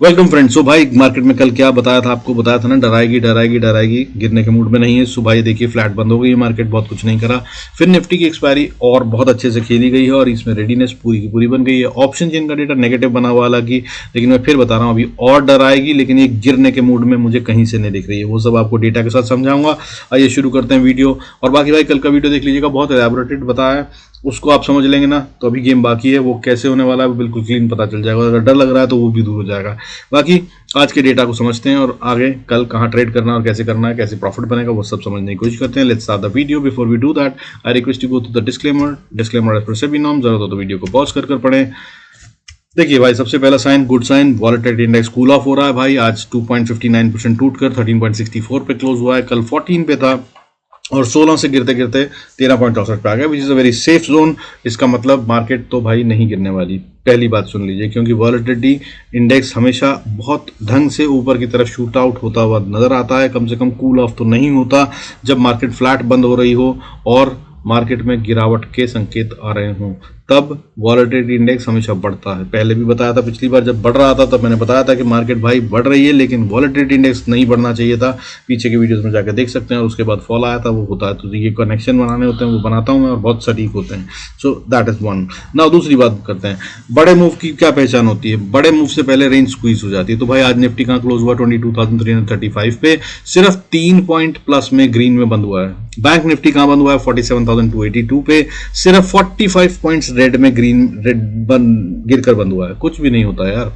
Welcome friends. सो भाई market में कल क्या बताया था, आपको बताया था ना, डराएगी डराएगी डराएगी, गिरने के मूड में नहीं है। सो भाई देखिए फ्लैट बंद हो गई, मार्केट बहुत कुछ नहीं करा। फिर निफ्टी की एक्सपायरी और बहुत अच्छे से खेली गई है और इसमें रेडीनेस पूरी की पूरी बन गई है। ऑप्शन चेन का डेटा नेगेटिव बना हुआ हालांकि, लेकिन मैं फिर बता रहा हूँ अभी और डराएगी, लेकिन ये गिरने के मूड में मुझे कहीं से नहीं दिख रही है। वो सब आपको डेटा के साथ समझाऊंगा। आइए शुरू करते हैं वीडियो। और बाकी भाई कल का वीडियो देख लीजिएगा, बहुत एलैबोरेटेड बताया है, उसको आप समझ लेंगे ना तो अभी गेम बाकी है, वो कैसे होने वाला है वो बिल्कुल क्लीन पता चल जाएगा। अगर डर लग रहा है तो वो भी दूर हो जाएगा। बाकी आज के डेटा को समझते हैं और आगे कल कहाँ ट्रेड करना है और कैसे करना है, कैसे प्रॉफिट बनेगा, वो सब समझने की कोशिश करते हैं। Let's start the video. Before we do that I request you go to the disclaimer as per SEBI norm. जरूरत हो तो वीडियो को पॉज कर पढ़ें। देखिए भाई, सबसे पहला sign good sign, volatility index cool off हो रहा है भाई। आज 2.59% टूटकर 13.64 पे क्लोज हुआ है। कल 14 पे था और 16 से गिरते गिरते 13.64 पे आ गया, which is a very safe zone. इसका मतलब मार्केट तो भाई नहीं गिरने वाली, पहली बात सुन लीजिए, क्योंकि वॉलेटिलिटी इंडेक्स हमेशा बहुत ढंग से ऊपर की तरफ शूट आउट होता हुआ नजर आता है। कम से कम कूल ऑफ तो नहीं होता जब मार्केट फ्लैट बंद हो रही हो और मार्केट में गिरावट के संकेत आ रहे हों, तब वॉलेटिलिटी इंडेक्स हमेशा बढ़ता है। पहले भी बताया था, पिछली बार जब बढ़ रहा था तब मैंने बताया था कि मार्केट भाई बढ़ रही है, लेकिन वॉलेटिलिटी इंडेक्स नहीं बढ़ना चाहिए था। पीछे के वीडियोस में जाकर देख सकते हैं। और उसके बाद फॉल आया था, वो होता है। तो ये कनेक्शन बनाने होते हैं, वो बनाता हूँ मैं और बहुत सटीक होते हैं। So that is one. Now दूसरी बात करते हैं, बड़े मूव की क्या पहचान होती है। बड़े मूव से पहले रेंज स्क्वीज हो जाती है। तो भाई आज निफ्टी कहाँ क्लोज हुआ, 22,335 पे, सिर्फ 3 पॉइंट प्लस में ग्रीन में बंद हुआ है। बैंक निफ्टी कहाँ बंद हुआ है, 47,282 पे, सिर्फ 45 पॉइंट्स रेड में गिरकर बंद हुआ है। कुछ भी नहीं होता यार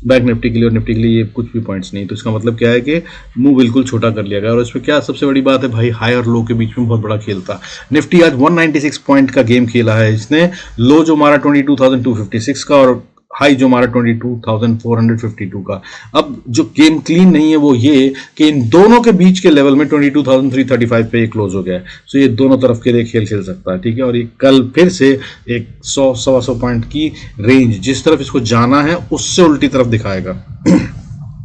बैंक निफ्टी के लिए और निफ्टी के लिए, ये कुछ भी पॉइंट्स नहीं। तो इसका मतलब क्या है कि मुंह बिल्कुल छोटा कर लिया गया। और इसमें क्या सबसे बड़ी बात है भाई, हाई और लो के बीच में बहुत बड़ा खेल था। निफ्टी आज 196 पॉइंट का गेम खेला है इसने। लो जो मारा 22,256 का और हाई जो मारा 22,452 का। अब जो गेम क्लीन नहीं है वो ये कि इन दोनों के बीच के लेवल में 22,335 पे ये क्लोज हो गया है। सो ये दोनों तरफ के लिए खेल खेल सकता है, ठीक है। और ये कल फिर से एक 100-125 पॉइंट की रेंज जिस तरफ इसको जाना है उससे उल्टी तरफ दिखाएगा।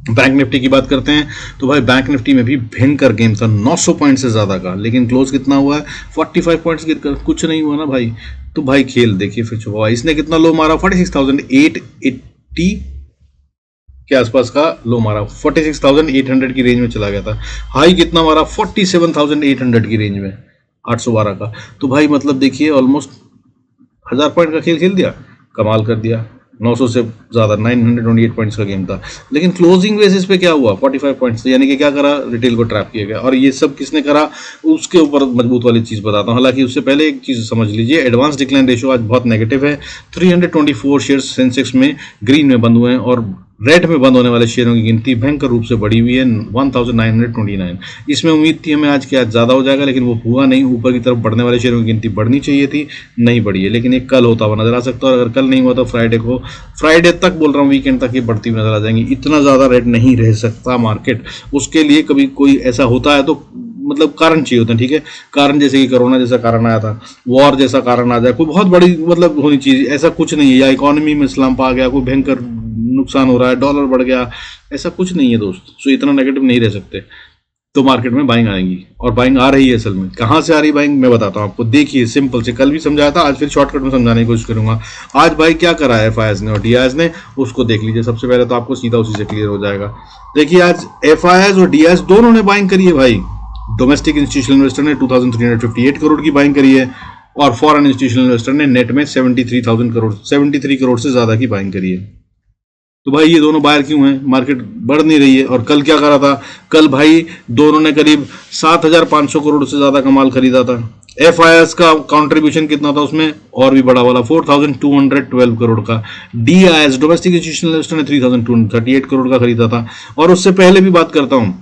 बैंक निफ्टी की बात करते हैं तो भाई बैंक निफ्टी में भी भयंकर गेम था, 900 पॉइंट से ज्यादा का, लेकिन क्लोज कितना हुआ है, 45 पॉइंट्स गिरकर, कुछ नहीं हुआ ना भाई। तो भाई खेल देखिए फिर छुपा। इसने कितना लो मारा, 46,880 के आसपास का लो मारा, 46,800 की रेंज में चला गया था। हाई कितना मारा, 47,800 की रेंज में, 812 का। तो भाई मतलब देखिए ऑलमोस्ट 1000 पॉइंट का खेल खेल दिया, कमाल कर दिया। 900 से ज़्यादा 928 पॉइंट्स का गेम था, लेकिन क्लोजिंग बेसिस पे क्या हुआ, 45 पॉइंट्स। यानी कि क्या करा, रिटेल को ट्रैप किया गया। और ये सब किसने करा, उसके ऊपर मजबूत वाली चीज़ बताता हूँ। हालांकि उससे पहले एक चीज़ समझ लीजिए, एडवांस डिक्लाइन रेशियो आज बहुत नेगेटिव है। 324 शेयर्स सेंसेक्स में ग्रीन में बंद हुए हैं और रेड में बंद होने वाले शेयरों की गिनती भयंकर रूप से बढ़ी हुई है, 1929। इसमें उम्मीद थी हमें आज कि आज ज़्यादा हो जाएगा, लेकिन वो हुआ नहीं। ऊपर की तरफ बढ़ने वाले शेयरों की गिनती बढ़नी चाहिए थी, नहीं बढ़ी है। लेकिन ये कल होता हुआ नजर आ सकता है, और अगर कल नहीं हुआ तो फ्राइडे तक बोल रहा हूँ, वीकेंड तक ये बढ़ती हुई नजर आ जाएंगी। इतना ज़्यादा रेड नहीं रह सकता मार्केट। उसके लिए कभी कोई ऐसा होता है तो मतलब कारण चाहिए होते हैं, ठीक है। कारण जैसे कि कोरोना जैसा कारण आया था, वॉर जैसा कारण आ जाए, कोई बहुत बड़ी मतलब होनी चाहिए। ऐसा कुछ नहीं है, या इकोनॉमी में स्लम्प आ गया, कोई भयंकर नुकसान हो रहा है, डॉलर बढ़ गया, ऐसा कुछ नहीं है दोस्त। सो इतना नेगेटिव नहीं रह सकते। तो मार्केट में बाइंग आएंगी, और बाइंग आ रही है। असल में कहाँ से आ रही बाइंग मैं बताता हूँ आपको। देखिए सिंपल से, कल भी समझाया था, आज फिर शॉर्टकट में समझाने की कोशिश करूंगा। आज भाई क्या करा है एफआईएस ने और डीआईएस ने, उसको देख लीजिए। सबसे पहले तो आपको सीधा उसी से क्लियर हो जाएगा। देखिए आज एफआईएस और डीआईएस दोनों ने बाइंग करी है भाई। डोमेस्टिक इंस्टीट्यूशनल इन्वेस्टर ने 2358 करोड़ की बाइंग करी है और फॉरेन इंस्टीट्यूशनल इन्वेस्टर ने नेट में 73 करोड़ से ज्यादा की बाइंग करी है। तो भाई ये दोनों बाहर क्यों हैं, मार्केट बढ़ नहीं रही है। और कल क्या करा था, कल भाई दोनों ने करीब 7,500 करोड़ से ज्यादा का माल खरीदा था। एफआईएस का कंट्रीब्यूशन कितना था उसमें, और भी बड़ा वाला 4,212 करोड़ का। डीआईएस डोमेस्टिक इंस्टीट्यूशनल इन्वेस्टर ने 3,238 करोड़ का खरीदा था। और उससे पहले भी बात करता हूं,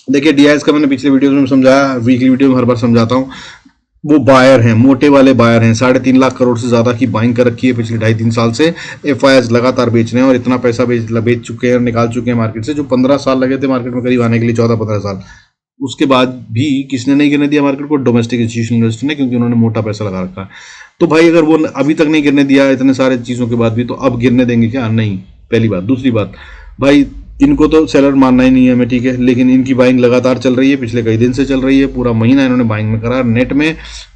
देखिए डीआईएस का मैंने पिछले वीडियो में समझाया, वीकली वीडियो में हर बार समझाता हूं। वो बायर हैं, मोटे वाले बायर हैं, 3.5 लाख करोड़ से ज्यादा की बाइंग कर रखी है पिछले 2.5-3 साल से। एफआईएस लगातार बेच रहे हैं और इतना पैसा बेच चुके हैं और निकाल चुके हैं मार्केट से, जो 15 साल लगे थे मार्केट में करीब आने के लिए, 14-15 साल। उसके बाद भी किसने नहीं गिरने दिया मार्केट को, डोमेस्टिक इंस्टीट्यूशनल इन्वेस्टर ने, क्योंकि उन्होंने मोटा पैसा लगा रखा है। तो भाई अगर वो अभी तक नहीं गिरने दिया इतने सारे चीजों के बाद भी, तो अब गिरने देंगे क्या, नहीं, पहली बात। दूसरी बात भाई, इनको तो सेलर मानना ही नहीं है हमें, ठीक है, लेकिन इनकी बाइंग लगातार चल रही है, पिछले कई दिन से चल रही है, पूरा महीना इन्होंने बाइंग में करा, नेट में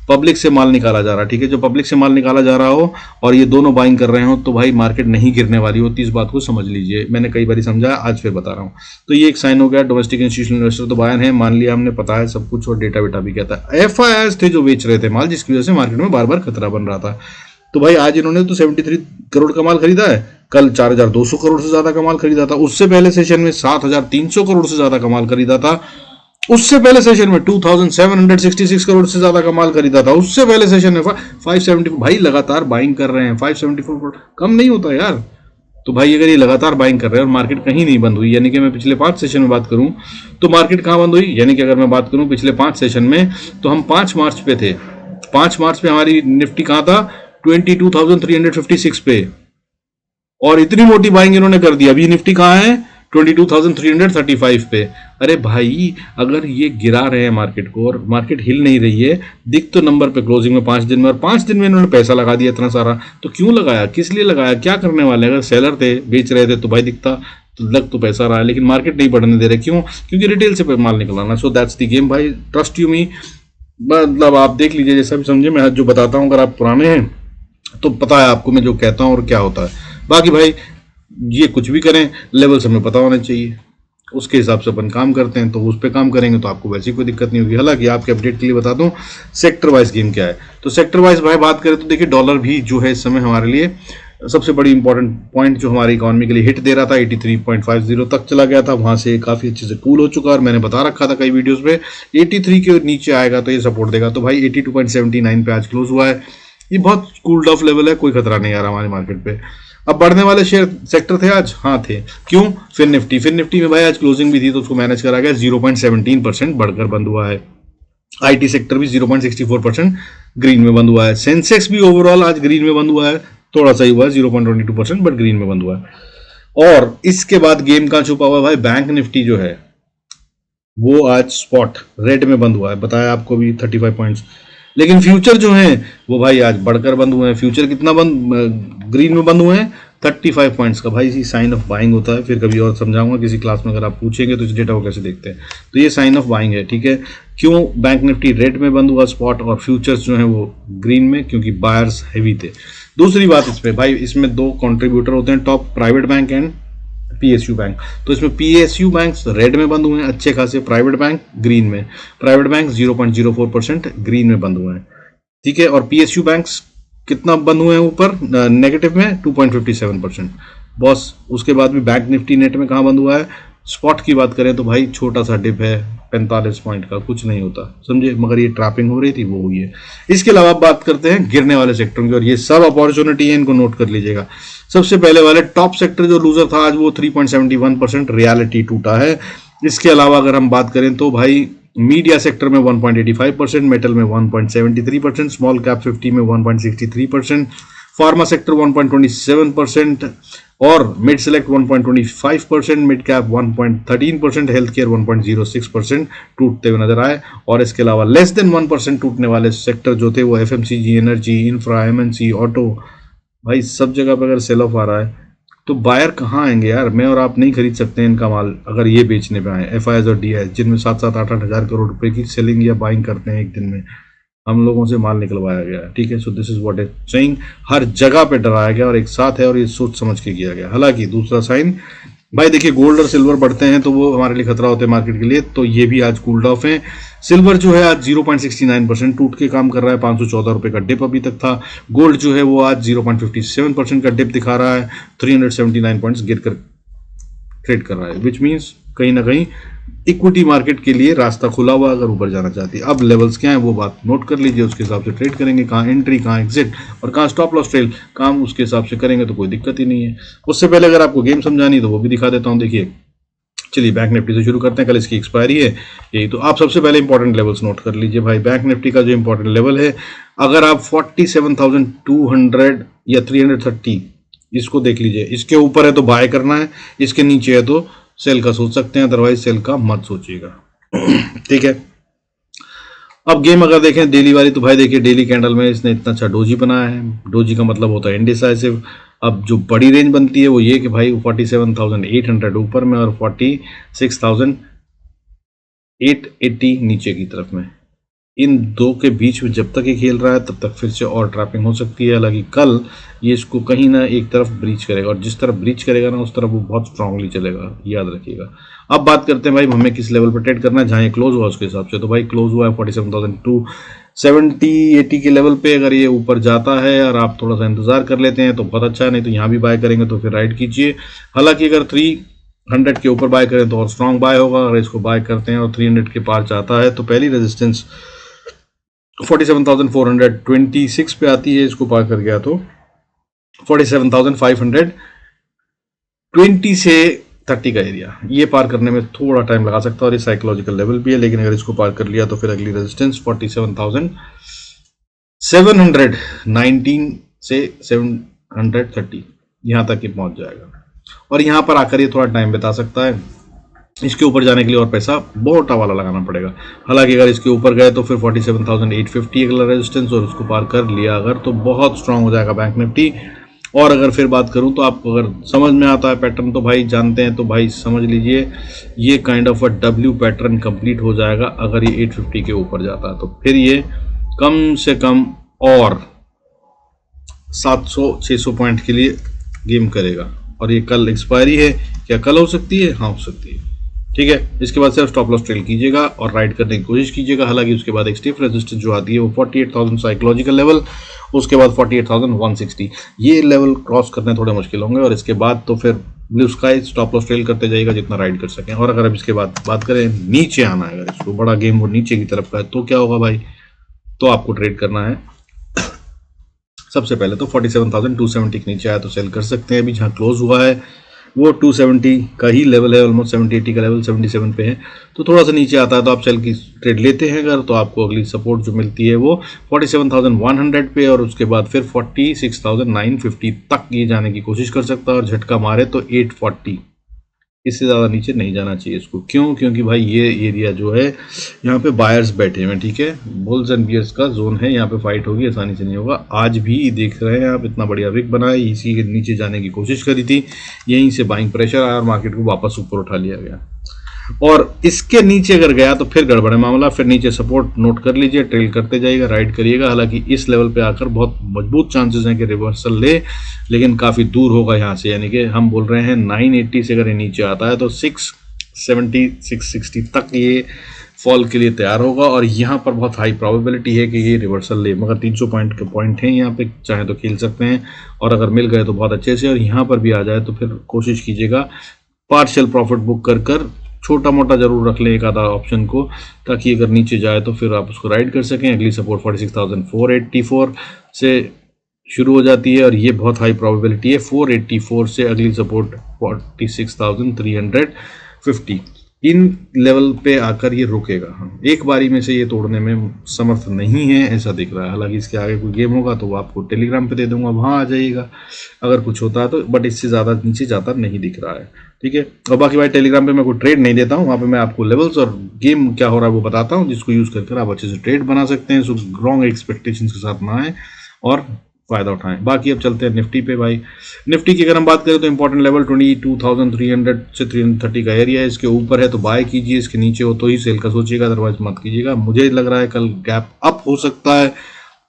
पब्लिक से माल निकाला जा रहा है, ठीक है। जो पब्लिक से माल निकाला जा रहा हो और ये दोनों बाइंग कर रहे हो तो भाई मार्केट नहीं गिरने वाली होती, इस बात को समझ लीजिए। मैंने कई बार समझा, आज फिर बता रहा हूँ। तो ये एक साइन हो गया, डोमेस्टिक इंस्टीट्यूशनल इन्वेस्टर तो बायन है, मान लिया हमने, पता है सब कुछ, और डेटा वेटा भी कहता है। FIIs थे जो बेच रहे थे माल, जिसकी वजह से मार्केट में बार बार खतरा बन रहा था। तो भाई आज इन्होंने तो 73 करोड़ का माल खरीदा है, कल 4200 करोड़ से ज्यादा का माल खरीदा था, उससे पहले सेशन में 7300 करोड़ से ज्यादा का माल खरीदा था, उससे पहले सेशन में 2766 करोड़ से ज्यादा का माल खरीदा था, उससे पहले सेशन में 574। भाई लगातार बाइंग कर रहे हैं, 574 करोड़ कम नहीं होता यार। तो भाई अगर ये लगातार बाइंग कर रहे हैं और मार्केट कहीं नहीं बंद हुई, यानी कि मैं पिछले 5 सेशन में बात करूं तो मार्केट कहां बंद हुई, यानी कि अगर मैं बात करूं पिछले 5 सेशन में, तो हम 5 मार्च पे थे। 5 मार्च पे हमारी निफ्टी कहां था, 22,356 पे, और इतनी मोटी बाइंग इन्होंने कर दी। अभी निफ्टी कहां है, 22,335 पे। अरे भाई अगर ये गिरा रहे हैं मार्केट को और मार्केट हिल नहीं रही है, दिख तो नंबर पे क्लोजिंग में 5 दिन में, और 5 दिन में इन्होंने पैसा लगा दिया इतना सारा, तो क्यों लगाया, किस लिए लगाया, क्या करने वाले। अगर सेलर थे, बेच रहे थे, तो भाई दिखता तो लग तो पैसा रहा है, लेकिन मार्केट नहीं बढ़ने दे रहे, क्यों, क्योंकि रिटेल से माल निकलाना। सो दैट्स द गेम भाई, ट्रस्ट यू मी। मतलब आप देख लीजिए, जैसा भी समझे, मैं जो बताता हूँ, अगर आप पुराने हैं तो पता है आपको मैं जो कहता हूँ और क्या होता है। बाकी भाई ये कुछ भी करें, लेवल्स हमें पता होना चाहिए, उसके हिसाब से अपन काम करते हैं, तो उस पर काम करेंगे तो आपको वैसी कोई दिक्कत नहीं होगी। हालांकि आपके अपडेट के लिए बता दूं सेक्टर वाइज गेम क्या है। तो सेक्टर वाइज भाई बात करें तो देखिए, डॉलर भी जो है इस समय हमारे लिए सबसे बड़ी इंपॉर्टेंट पॉइंट जो हमारी इकोनॉमी के लिए हिट दे रहा था, 83.50 तक चला गया था, वहां से काफी अच्छे से कूल हो चुका है, और मैंने बता रखा था कई वीडियोस में 83 के नीचे आएगा तो ये सपोर्ट देगा। तो भाई 82.79 पे आज क्लोज हुआ है, ये बहुत कूल्ड ऑफ लेवल है, कोई खतरा नहीं आ रहा हमारे मार्केट पे। अब बढ़ने वाले शेयर सेक्टर थे आज, हाँ थे, क्यों, फिर निफ्टी में भाई आज क्लोजिंग भी थी तो उसको मैनेज करा गया, 0.17% बढ़कर बंद हुआ है। आईटी सेक्टर भी 0.64% ग्रीन में बंद हुआ है। सेंसेक्स भी ओवरऑल आज ग्रीन में बंद हुआ है, थोड़ा सा ही हुआ है 0.22%, बट ग्रीन में बंद हुआ है। और इसके बाद गेम का छुपा हुआ भाई बैंक निफ्टी जो है वो आज स्पॉट रेड में बंद हुआ है, बताया आपको भी 35 पॉइंट्स। लेकिन फ्यूचर जो हैं वो भाई आज बढ़कर बंद हुए हैं। फ्यूचर कितना ग्रीन में बंद हुए हैं, 35 पॉइंट्स का। भाई ये साइन ऑफ बाइंग होता है, फिर कभी और समझाऊंगा किसी क्लास में, अगर आप पूछेंगे तो इस डेटा को कैसे देखते हैं। तो ये साइन ऑफ बाइंग है, ठीक है। क्यों बैंक निफ्टी रेड में बंद हुआ स्पॉट, और फ्यूचर्स जो है वो ग्रीन में, क्योंकि बायर्स हैवी थे। दूसरी बात इसमें भाई, इसमें 2 कॉन्ट्रीब्यूटर होते हैं top, private bank and PSU bank. तो इसमें PSU बैंक रेड में बंद हुए हैं अच्छे खासे, प्राइवेट बैंक ग्रीन में। प्राइवेट बैंक 0.04% ग्रीन में बंद हुए हैं, ठीक है। और PSU बैंक्स कितना बंद हुए हैं ऊपर, नेगेटिव में 2.57%। बॉस उसके बाद भी बैंक निफ्टी नेट में कहाँ बंद हुआ है। स्पॉट की बात करें तो भाई छोटा सा डिप है 45 पॉइंट का, कुछ नहीं होता समझे, मगर ये ट्रैपिंग हो रही थी वो हुई है। इसके अलावा बात करते हैं गिरने वाले सेक्टरों की, और ये सब अपॉर्चुनिटी है, इनको नोट कर लीजिएगा। सबसे पहले वाले टॉप सेक्टर जो लूजर था आज, वो 3.71% रियलिटी टूटा है। इसके अलावा अगर हम बात करें तो भाई मीडिया सेक्टर में 1.85%, मेटल में 1.73%, स्मॉल कैप 50 में 1.63%, फार्मा सेक्टर 1.27%, और mid select 1.25%, mid cap 1.13%, health care 1.06% टूटते हुए नजर आए। और इसके अलावा लेस देन 1% टूटने वाले सेक्टर जो थे वो FMCG, energy, infra, MNC, auto. भाई सब जगह पर अगर सेल ऑफ आ रहा है तो बायर कहाँ आएंगे यार, मैं और आप नहीं खरीद सकते हैं इनका माल अगर ये बेचने पे आए। FIIs और DIs जिनमें 7-7, 8-8 हज़ार करोड़ रुपए की सेलिंग या बाइंग करते हैं एक दिन में, हम लोगों से माल निकलवाया गया है, ठीक है। So this is what is saying, हर जगह पे डराया गया और एक साथ है, और ये सोच समझ के किया गया। हालांकि दूसरा साइन भाई देखिए, गोल्ड और सिल्वर बढ़ते हैं तो वो हमारे लिए खतरा होते हैं मार्केट के लिए, तो ये भी आज कूल्ड ऑफ है। सिल्वर जो है आज 0.69% टूट के काम कर रहा है, 514 रुपए का डिप अभी तक था। गोल्ड जो है वो आज 0.57% का डिप दिखा रहा है, 379 पॉइंट्स गिर कर ट्रेड कर रहा है, विच मीन्स कहीं ना कहीं इक्विटी मार्केट के लिए रास्ता खुला हुआ अगर ऊपर जाना चाहती है। अब लेवल्स क्या है वो बात नोट कर लीजिए, उसके हिसाब से ट्रेड करेंगे, कहाँ एंट्री, कहाँ एग्जिट और कहाँ स्टॉप लॉस ट्रेल, काम उसके हिसाब से करेंगे तो कोई दिक्कत ही नहीं है। उससे पहले अगर आपको गेम समझानी तो वो भी दिखा देता हूँ। देखिए चलिए बैंक निफ्टी से शुरू करते हैं, कल इसकी एक्सपायरी है यही, तो आप सबसे पहले इंपॉर्टेंट लेवल्स नोट कर लीजिए भाई। बैंक निफ्टी का जो इंपॉर्टेंट लेवल है, अगर आप 47,200 या 330 इसको देख लीजिए, इसके ऊपर है तो बाय करना है, इसके नीचे है तो सेल का सोच सकते हैं, अदरवाइज सेल का मत सोचिएगा ठीक है। अब गेम अगर देखें डेली वाली, तो भाई देखिए डेली कैंडल में इसने इतना अच्छा डोजी बनाया है। डोजी का मतलब होता है इंडिसाइसिव। अब जो बड़ी रेंज बनती है वो ये कि भाई 47,800 ऊपर में और 46,880 नीचे की तरफ में, इन दो के बीच में जब तक ये खेल रहा है तब तक फिर से और ट्रैपिंग हो सकती है। हालांकि कल ये इसको कहीं ना एक तरफ ब्रीच करेगा, और जिस तरफ ब्रीच करेगा ना उस तरफ वो बहुत स्ट्रांगली चलेगा, याद रखिएगा। अब बात करते हैं भाई हमें किस लेवल पर ट्रेड करना है, जहाँ ये क्लोज हुआ उसके हिसाब से। तो भाई क्लोज हुआ है 47,270-80 के लेवल पे। अगर ये ऊपर जाता है और आप थोड़ा सा इंतजार कर लेते हैं तो बहुत अच्छा है, नहीं तो यहाँ भी बाय करेंगे तो फिर राइड कीजिए। हालांकि अगर 300 के ऊपर बाय करें तो और स्ट्रांग बाय होगा। अगर इसको बाय करते हैं और 300 के पार जाता है तो पहली रेजिस्टेंस 47,426 पे आती है, इसको पार कर गया तो 47,520 से 30 का एरिया, ये पार करने में थोड़ा टाइम लगा सकता है और ये साइकोलॉजिकल लेवल भी है। लेकिन अगर इसको पार कर लिया तो फिर अगली रेजिस्टेंस 47,719 से 730 यहाँ तक ये पहुंच जाएगा, और यहाँ पर आकर ये थोड़ा टाइम बिता सकता है। इसके ऊपर जाने के लिए और पैसा बहुत वाला लगाना पड़ेगा। हालांकि अगर इसके ऊपर गए तो फिर 47,850 अगला रेजिस्टेंस, और उसको पार कर लिया अगर तो बहुत स्ट्रांग हो जाएगा बैंक निफ्टी। और अगर फिर बात करूं तो आपको अगर समझ में आता है पैटर्न तो भाई जानते हैं तो भाई समझ लीजिए ये kind of a W pattern complete हो जाएगा। अगर ये 850 के ऊपर जाता है तो फिर ये कम से कम और 700-600 पॉइंट के लिए गेम करेगा। और ये कल एक्सपायरी है, क्या कल हो सकती है? हाँ हो सकती है, ठीक है। इसके बाद सिर्फ स्टॉप लॉस ट्रेल कीजिएगा और राइड करने की कोशिश कीजिएगा। हालांकि उसके बाद एक स्टिफ रेजिस्टेंस जो आती है वो 48,000 साइकोलॉजिकल लेवल, उसके बाद 48,160, ये लेवल क्रॉस करने थोड़े मुश्किल होंगे। और इसके बाद तो फिर blue sky stop loss trail करते जाइएगा जितना राइड कर सकें। और अगर अब इसके बाद बात करें नीचे आना है, अगर इसको बड़ा गेम वो नीचे की तरफ का है तो क्या होगा भाई, तो आपको ट्रेड करना है सबसे पहले तो 47,270 के नीचे आया तो सेल कर सकते हैं। अभी जहाँ क्लोज हुआ है वो 270 का ही लेवल है, ऑलमोस्ट 70-80 का लेवल 77 पे है, तो थोड़ा सा नीचे आता है तो आप सेल की ट्रेड लेते हैं अगर, तो आपको अगली सपोर्ट जो मिलती है वो 47,100 पे, और उसके बाद फिर 46,950 तक ये जाने की कोशिश कर सकता है। और झटका मारे तो 840, इससे ज़्यादा नीचे नहीं जाना चाहिए इसको। क्यों? क्योंकि भाई ये एरिया जो है यहाँ पे बायर्स बैठे हुए हैं, ठीक है, बुल्स एंड बियर्स का जोन है, यहाँ पे फाइट होगी, आसानी से नहीं होगा। आज भी देख रहे हैं आप इतना बढ़िया विक बना है, इसी के नीचे जाने की कोशिश करी थी, यहीं से बाइंग प्रेशर आया और मार्केट को वापस ऊपर उठा लिया गया। और इसके नीचे अगर गया तो फिर गड़बड़ है मामला, फिर नीचे सपोर्ट नोट कर लीजिए, ट्रेल करते जाइएगा, राइड करिएगा। हालांकि इस लेवल पे आकर बहुत मजबूत चांसेस हैं कि रिवर्सल ले, लेकिन काफ़ी दूर होगा यहाँ से, यानी कि हम बोल रहे हैं 980 से अगर ये नीचे आता है तो 670 660 तक ये फॉल के लिए तैयार होगा। और यहाँ पर बहुत हाई प्रोबेबिलिटी है कि ये रिवर्सल ले, मगर 300 पॉइंट के पॉइंट हैं यहाँ पे, चाहे तो खेल सकते हैं, और अगर मिल गए तो बहुत अच्छे से। और यहाँ पर भी आ जाए तो फिर कोशिश कीजिएगा पार्शियल प्रॉफिट बुक कर छोटा मोटा जरूर रख लें एक आधा ऑप्शन को, ताकि अगर नीचे जाए तो फिर आप उसको राइड कर सकें। अगली सपोर्ट 46,484 से शुरू हो जाती है, और ये बहुत हाई प्रोबेबिलिटी है 484 से अगली सपोर्ट 46,350, इन लेवल पे आकर ये रुकेगा। हम एक बारी में से ये तोड़ने में समर्थ नहीं है ऐसा दिख रहा है। हालांकि इसके आगे कोई गेम होगा तो वो आपको टेलीग्राम पे दे दूंगा, वहाँ आ जाइएगा अगर कुछ होता है तो, बट इससे ज़्यादा नीचे जाता नहीं दिख रहा है, ठीक है। और बाकी भाई टेलीग्राम पे मैं कोई ट्रेड नहीं देता हूँ, वहाँ पे मैं आपको लेवल्स और गेम क्या हो रहा है वो बताता हूँ, जिसको यूज़ करके आप अच्छे से ट्रेड बना सकते हैं। सो रॉन्ग एक्सपेक्टेशंस के साथ ना आए और फायदा उठाएं। बाकी अब चलते हैं निफ्टी पे। भाई निफ्टी की अगर हम बात करें तो इंपॉर्टेंट लेवल 22,300 से 330 का एरिया है, इसके ऊपर है तो बाय कीजिए, इसके नीचे हो तो ही सेल का सोचिएगा, अदरवाइज मत कीजिएगा। मुझे लग रहा है कल गैप अप हो सकता है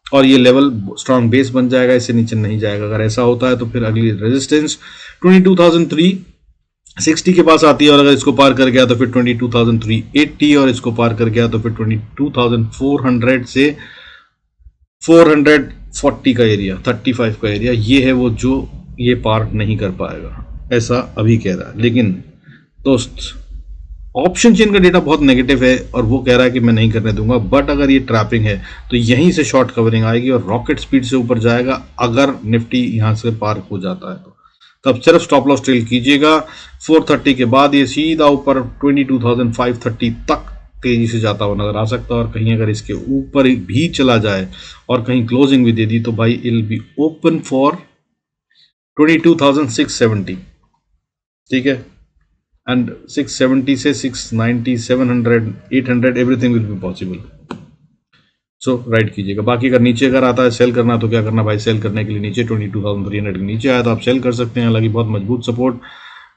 और ये लेवल स्ट्रॉन्ग बेस बन जाएगा, इससे नीचे नहीं जाएगा। अगर ऐसा होता है तो फिर अगली रेजिस्टेंस 22,360 के पास आती है, और अगर इसको पार कर गया तो फिर 22,380, और इसको पार कर गया तो फिर 22,400 से 440 का एरिया, 35 का एरिया, ये है वो जो ये पार नहीं कर पाएगा, ऐसा अभी कह रहा है। लेकिन दोस्त ऑप्शन चेन का डेटा बहुत नेगेटिव है और वो कह रहा है कि मैं नहीं करने दूंगा, बट अगर ये ट्रैपिंग है तो यहीं से शॉर्ट कवरिंग आएगी और रॉकेट स्पीड से ऊपर जाएगा अगर निफ्टी यहां से पार हो जाता है तो। तब सिर्फ स्टॉप लॉस ट्रेल कीजिएगा। 430 के बाद ये सीधा ऊपर 22,530 तक तेजी से जाता हुआ नजर आ सकता है, और कहीं अगर इसके ऊपर भी चला जाए और कहीं क्लोजिंग भी दे दी तो भाई इल बी ओपन फॉर 22,670, ठीक है, एंड 670 से 690 700 800 everything will be possible. So right कीजिएगा। बाकी अगर नीचे अगर आता है सेल करना तो क्या करना भाई, सेल करने के लिए नीचे 22,300 के नीचे आया तो आप सेल कर सकते हैं। हालांकि बहुत मजबूत सपोर्ट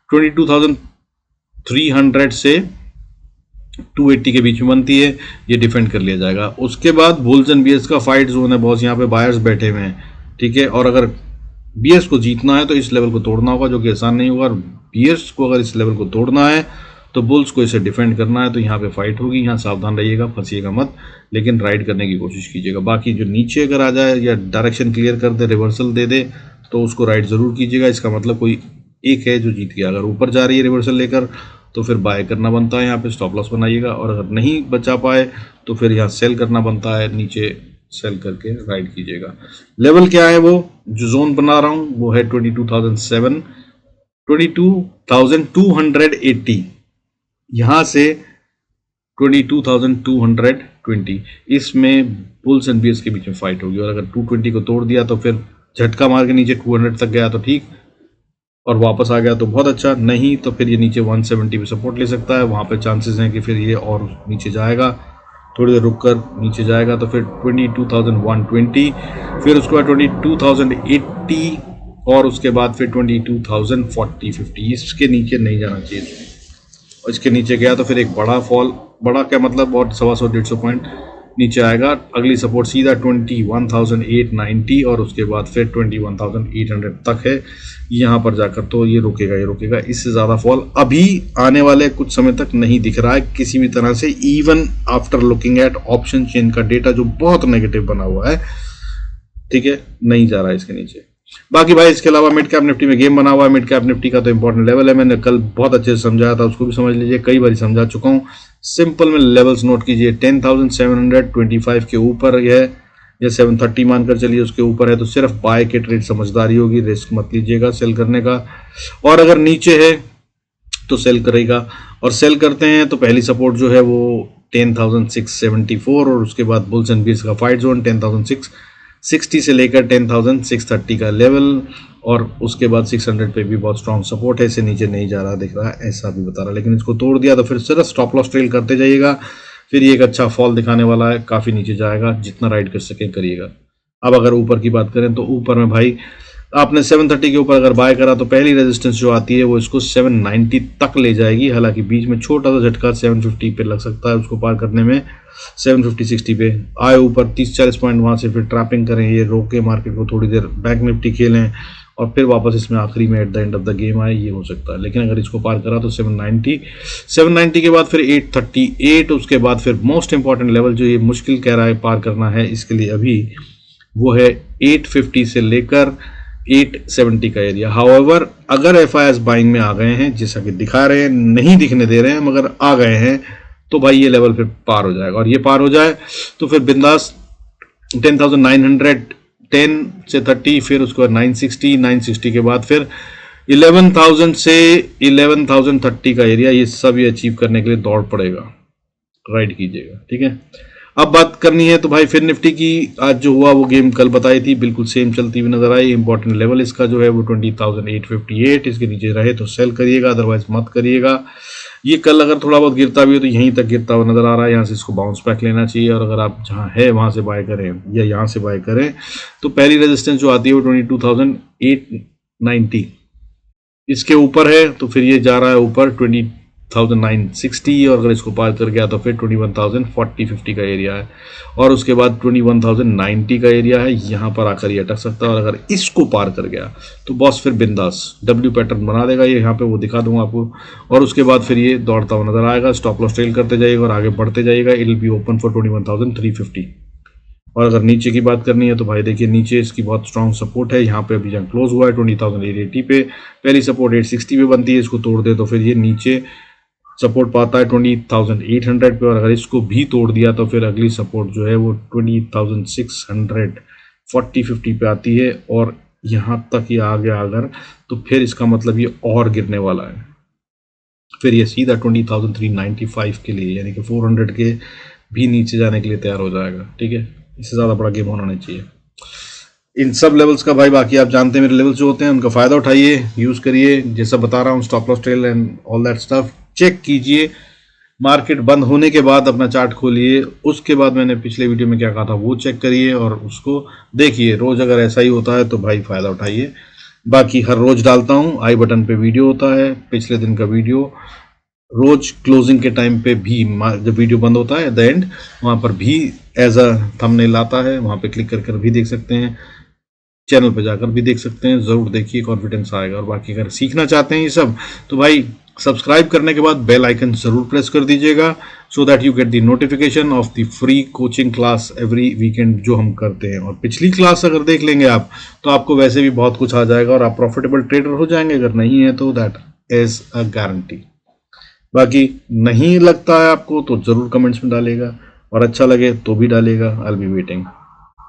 22,300 से 280 के बीच में बनती है, ये डिफेंड कर लिया जाएगा। उसके बाद बुल्स एंड बियर्स का फाइट जोन है बॉस, यहाँ पे बायर्स बैठे हुए हैं, ठीक है। और अगर बियर्स को जीतना है तो इस लेवल को तोड़ना होगा, जो कि आसान नहीं होगा। बियर्स को अगर इस लेवल को तोड़ना है तो बुल्स को इसे डिफेंड करना है, तो यहाँ पे फाइट होगी। यहाँ सावधान रहिएगा, फंसिएगा मत, लेकिन राइड करने की कोशिश कीजिएगा। बाकी जो नीचे अगर आ जाए या डायरेक्शन क्लियर कर दे, रिवर्सल दे दे, तो उसको राइड जरूर कीजिएगा। इसका मतलब कोई एक है जो जीत गया। अगर ऊपर जा रही है रिवर्सल लेकर तो फिर बाय करना बनता है, यहाँ पे स्टॉप लॉस बनाइएगा। और अगर नहीं बचा पाए तो फिर यहाँ सेल करना बनता है, नीचे सेल करके राइड कीजिएगा। लेवल क्या है, वो जो जोन बना रहा हूँ वो है 22,280, यहाँ से 22,220, इसमें बुल्स एंड बियर्स के बीच में फाइट होगी। और अगर 220 को तोड़ दिया तो फिर झटका मार के नीचे 200 तक गया तो ठीक, और वापस आ गया तो बहुत अच्छा, नहीं तो फिर ये नीचे 170 पे सपोर्ट ले सकता है। वहाँ पे चांसेस हैं कि फिर ये और नीचे जाएगा, थोड़ी देर रुक कर नीचे जाएगा तो फिर 22,120, फिर उसके बाद 22,080 और उसके बाद फिर 22,040-50, इसके नीचे नहीं जाना चाहिए। और इसके नीचे गया तो फिर एक बड़ा फॉल, बड़ा क्या मतलब बहुत 125-150 पॉइंट नीचे आएगा। अगली सपोर्ट सीधा 21,890 और उसके बाद फिर 21,800 तक है। यहाँ पर जाकर तो ये रुकेगा, इससे ज़्यादा फॉल अभी आने वाले कुछ समय तक नहीं दिख रहा है किसी भी तरह से, even after looking at option chain का डेटा जो बहुत नेगेटिव बना हुआ है, ठीक है, नहीं जा रहा है इसके नीचे। बाकी भाई इसके अलावा मिड कैप निफ्टी में गेम बना हुआ है। मिड कैप निफ्टी का तो इंपॉर्टेंट लेवल है, मैंने कल बहुत अच्छे से समझाया था, उसको भी समझ लीजिए, कई बार समझा चुका हूँ। सिंपल में लेवल्स नोट कीजिए, 10,725 के ऊपर यह या 730 मानकर चलिए उसके ऊपर है तो सिर्फ बाय के ट्रेड समझदारी होगी, रिस्क मत लीजिएगा सेल करने का। और अगर नीचे है तो सेल करेगा, और सेल करते हैं तो पहली सपोर्ट जो है वो 10,674 और उसके बाद बुल्स एंड बियर्स का फाइट जोन 10,660 से लेकर 10,630 का लेवल, और उसके बाद 600 पे भी बहुत स्ट्रॉन्ग सपोर्ट है। इसे नीचे नहीं जा रहा दिख रहा है, ऐसा भी बता रहा, लेकिन इसको तोड़ दिया तो फिर सिर्फ स्टॉप लॉस ट्रेल करते जाइएगा। फिर ये एक अच्छा फॉल दिखाने वाला है, काफ़ी नीचे जाएगा, जितना राइड कर सके करिएगा। अब अगर ऊपर की बात करें तो ऊपर में भाई आपने 730 के ऊपर अगर बाय करा तो पहली रेजिस्टेंस जो आती है वो इसको 790 तक ले जाएगी। हालांकि बीच में छोटा सा झटका 750 पे लग सकता है उसको पार करने में, 750-60 पे आए ऊपर 30-40 पॉइंट, वहाँ से फिर ट्रैपिंग करें, ये रोके मार्केट को थोड़ी देर बैंक निफ्टी खेलें और फिर वापस इसमें आखिरी में at the end of the game आए, ये हो सकता है। लेकिन अगर इसको पार करा तो 790 के बाद फिर 838, उसके बाद फिर मोस्ट इंपॉर्टेंट लेवल जो ये मुश्किल कह रहा है पार करना है इसके लिए अभी, वो है 850 से लेकर 870 का एरिया। हाउएवर अगर एफआईएस बाइंग में आ गए हैं, जैसा कि दिखा रहे हैं, नहीं दिखने दे रहे हैं मगर आ गए हैं, तो भाई ये लेवल फिर पार हो जाएगा। और ये पार हो जाए तो फिर बिंदास 10,910 से 30, फिर उसके बाद 960 के बाद फिर 11,000 से 11,030 का एरिया, ये सब ये अचीव करने के लिए दौड़ पड़ेगा, राइड कीजिएगा, ठीक है। अब बात करनी है तो भाई फिर निफ्टी की, आज जो हुआ वो गेम कल बताई थी, बिल्कुल सेम चलती हुई नजर आई। इंपॉर्टेंट लेवल इसका जो है वो 20,858, इसके नीचे रहे तो सेल करिएगा, अदरवाइज मत करिएगा। ये कल अगर थोड़ा बहुत गिरता भी हो तो यहीं तक गिरता हुआ नजर आ रहा है, यहाँ से इसको बाउंस बैक लेना चाहिए। और अगर आप जहाँ है वहाँ से बाय करें या यहाँ से बाय करें तो पहली रेजिस्टेंस जो आती है वो 22,890, इसके ऊपर है तो फिर ये जा रहा है ऊपर 20,960, और अगर इसको पार कर गया तो फिर 21,040-50 का एरिया है, और उसके बाद 21,090 का एरिया है, यहाँ पर आकर ये अटक सकता है। और अगर इसको पार कर गया तो बॉस फिर बिंदास डब्ल्यू पैटर्न बना देगा, ये यहाँ पे वो दिखा दूंगा आपको, और उसके बाद फिर ये दौड़ता हुआ नजर आएगा, स्टॉप लॉस ट्रेल करते जाइएगा और आगे बढ़ते जाइएगा। It will be open for 21,350। और अगर नीचे की बात करनी है तो भाई देखिए नीचे इसकी बहुत स्ट्रॉन्ग सपोर्ट है, यहाँ पे अभी जहाँ क्लोज हुआ है 20,880 पे, पहली सपोर्ट 860 पे बनती है, इसको तोड़ दे तो फिर ये नीचे सपोर्ट पाता है 20,800 पे, और अगर इसको भी तोड़ दिया तो फिर अगली सपोर्ट जो है वो 20,640-50 पे आती है, और यहाँ तक ये आ गया अगर तो फिर इसका मतलब ये और गिरने वाला है, फिर ये सीधा 20,395 के लिए यानी कि 400 के भी नीचे जाने के लिए तैयार हो जाएगा, ठीक है। इससे ज़्यादा बड़ा गेम होना नहीं चाहिए इन सब लेवल्स का भाई। बाकी आप जानते हैं मेरे लेवल्स जो होते हैं उनका फ़ायदा उठाइए, यूज़ करिए, जैसा बता रहा हूँ stop loss trail and all that stuff check कीजिए, मार्केट बंद होने के बाद अपना चार्ट खोलिए, उसके बाद मैंने पिछले वीडियो में क्या कहा था वो चेक करिए और उसको देखिए। रोज अगर ऐसा ही होता है तो भाई फायदा उठाइए। बाकी हर रोज डालता हूँ, आई बटन पे वीडियो होता है, पिछले दिन का वीडियो, रोज क्लोजिंग के टाइम पे भी जब वीडियो बंद होता है एट द एंड, वहां पर भी एज अ थंबनेल आता है, वहां पे क्लिक कर भी देख सकते हैं, चैनल पे जाकर भी देख सकते हैं। जरूर देखिए, कॉन्फिडेंस आएगा। और बाकी अगर सीखना चाहते हैं ये सब तो भाई सब्सक्राइब करने के बाद बेल आइकन जरूर प्रेस कर दीजिएगा, so that you get the notification of the free coaching class every weekend जो हम करते हैं। और पिछली क्लास अगर देख लेंगे आप तो आपको वैसे भी बहुत कुछ आ जाएगा और आप प्रॉफिटेबल ट्रेडर हो जाएंगे। अगर नहीं है तो दैट इज अ गारंटी। बाकी नहीं लगता है आपको तो जरूर कमेंट्स में डालेगा, और अच्छा लगे तो भी डालेगा। I will be waiting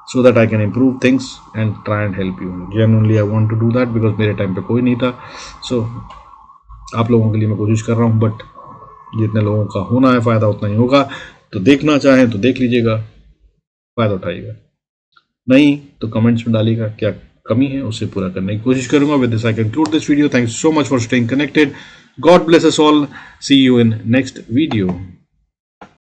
so that I can improve things and try and help you. Genuinely I want to do that because मेरे टाइम पे कोई नहीं था। so आप लोगों के लिए मैं कोशिश कर रहा हूँ, बट जितने लोगों का होना है फ़ायदा उतना ही होगा। तो देखना चाहें तो देख लीजिएगा, फ़ायदा उठाइएगा, नहीं तो कमेंट्स में डालिएगा क्या कमी है, उससे पूरा करने की कोशिश करूंगा। With this I conclude this video. Thanks so much for staying connected. God bless us all. See you in next video.